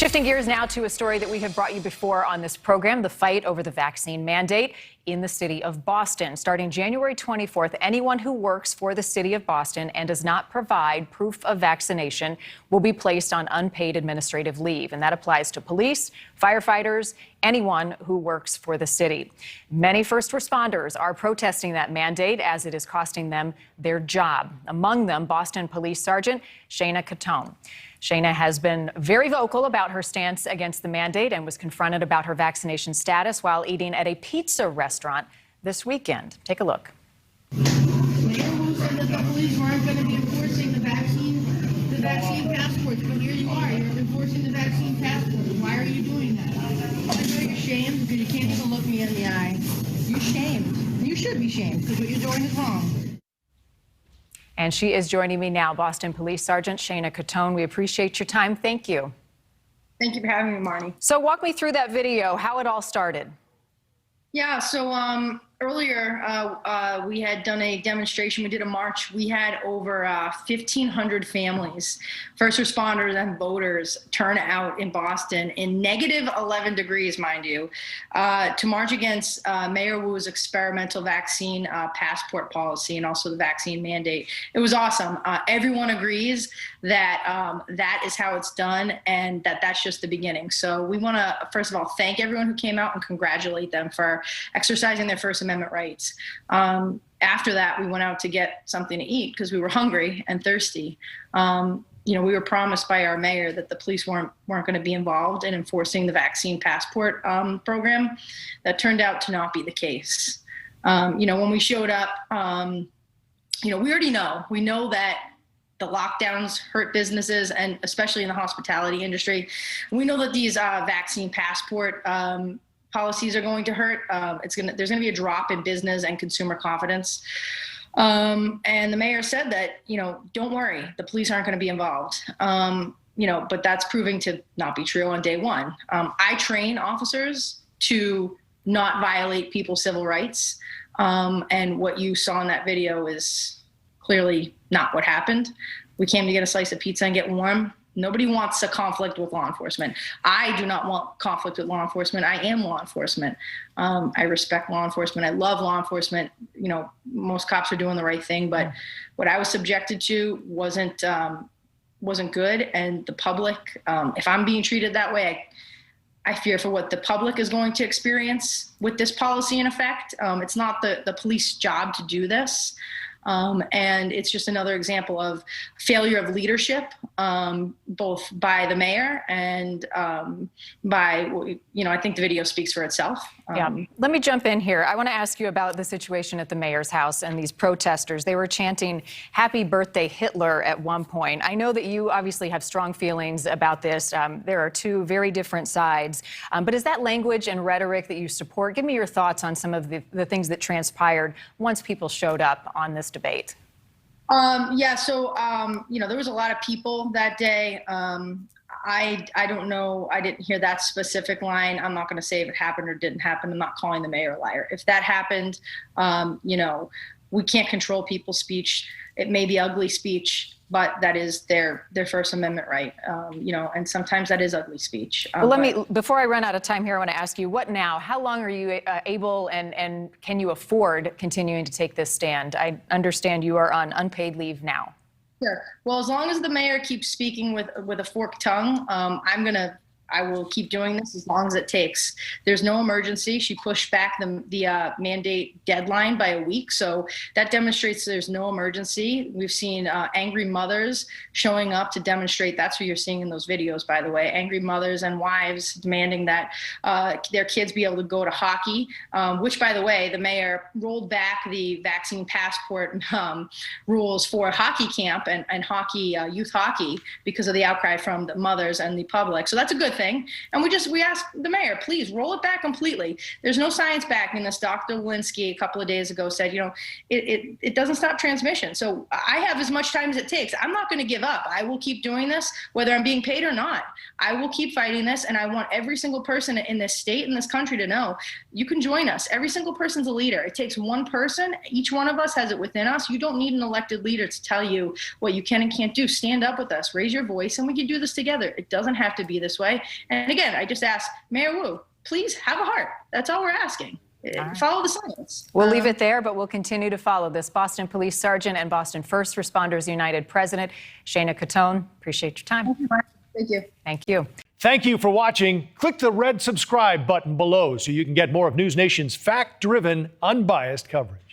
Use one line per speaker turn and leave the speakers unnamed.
Shifting gears now to a story that we have brought you before on this program, the fight over the vaccine mandate in the city of Boston. Starting January 24th, anyone who works for the city of Boston and does not provide proof of vaccination will be placed on unpaid administrative leave. And that applies to police, firefighters, anyone who works for the city. Many first responders are protesting that mandate as it is costing them their job. Among them, Boston Police Sergeant Shana Cottone. Shana has been very vocal about her stance against the mandate and was confronted about her vaccination status while eating at a pizza restaurant this weekend. Take a look.
Mayor who said that the police weren't going to be enforcing the vaccine passports, but here you are. You're enforcing the vaccine passports. Why are you doing that? I know you're shamed because you can't even look me in the eye. You're shamed. You should be shamed because what you're doing is wrong.
And she is joining me now, Boston Police Sergeant Shana Cottone. We appreciate your time. Thank you.
Thank you for having me, Marnie.
So walk me through that video, how it all started.
Yeah, so earlier we had done a demonstration. We did a march. We had over 1,500 families, first responders and voters turn out in Boston in negative 11 degrees, mind you, to march against Mayor Wu's experimental vaccine passport policy and also the vaccine mandate. It was awesome. Everyone agrees that that is how it's done and that that's just the beginning. So we want to, first of all, thank everyone who came out and congratulate them for exercising their First Amendment rights. After that, we went out to get something to eat because we were hungry and thirsty. You know, we were promised by our mayor that the police weren't going to be involved in enforcing the vaccine passport program. That turned out to not be the case. You know, when we showed up, you know, we already know. We know that the lockdowns hurt businesses, and especially in the hospitality industry. We know that these vaccine passport policies are going to hurt. There's going to be a drop in business and consumer confidence. And the mayor said that, you know, don't worry, the police aren't going to be involved. You know, but that's proving to not be true on day one. I train officers to not violate people's civil rights. And what you saw in that video is clearly not what happened. We came to get a slice of pizza and get warm. Nobody wants a conflict with law enforcement. I do not want conflict with law enforcement. I am law enforcement. I respect law enforcement. I love law enforcement. You know, most cops are doing the right thing, but what I was subjected to wasn't good. And the public, if I'm being treated that way, I fear for what the public is going to experience with this policy in effect. It's not the police job to do this. And it's just another example of failure of leadership, both by the mayor and by, you know, I think the video speaks for itself.
Yeah. Let me jump in here. I want to ask you about the situation at the mayor's house and these protesters. They were chanting "Happy Birthday Hitler" at one point. I know that you obviously have strong feelings about this. There are two very different sides. But is that language and rhetoric that you support? Give me your thoughts on some of the things that transpired once people showed up on this debate.
Yeah, so, you know, there was a lot of people that day. I don't know. I didn't hear that specific line. I'm not going to say if it happened or didn't happen. I'm not calling the mayor a liar. If that happened, you know, we can't control people's speech. It may be ugly speech, but that is their First Amendment right, you know, and sometimes that is ugly speech.
Well, before I run out of time here, I want to ask you, what now? How long are you able and can you afford continuing to take this stand? I understand you are on unpaid leave now.
Sure. Well, as long as the mayor keeps speaking with a forked tongue, I will keep doing this as long as it takes. There's no emergency. She pushed back the mandate deadline by a week. So that demonstrates there's no emergency. We've seen angry mothers showing up to demonstrate. That's what you're seeing in those videos, by the way. Angry mothers and wives demanding that their kids be able to go to hockey, which, by the way, the mayor rolled back the vaccine passport rules for hockey camp and hockey, youth hockey, because of the outcry from the mothers and the public. So that's a good thing. And we asked the mayor, please roll it back completely. There's no science backing this. Dr. Walensky a couple of days ago said, you know, it doesn't stop transmission. So I have as much time as it takes. I'm not going to give up. I will keep doing this, whether I'm being paid or not. I will keep fighting this. And I want every single person in this state, in this country, to know you can join us. Every single person's a leader. It takes one person. Each one of us has it within us. You don't need an elected leader to tell you what you can and can't do. Stand up with us, raise your voice, and we can do this together. It doesn't have to be this way. And again, I just ask Mayor Wu, please have a heart. That's all we're asking.
Right.
Follow the science.
We'll leave it there, but we'll continue to follow this. Boston Police Sergeant and Boston First Responders United President Shana Cottone, appreciate your time.
Thank you.
Thank you.
Thank you for watching. Click the red subscribe button below so you can get more of NewsNation's fact-driven, unbiased coverage.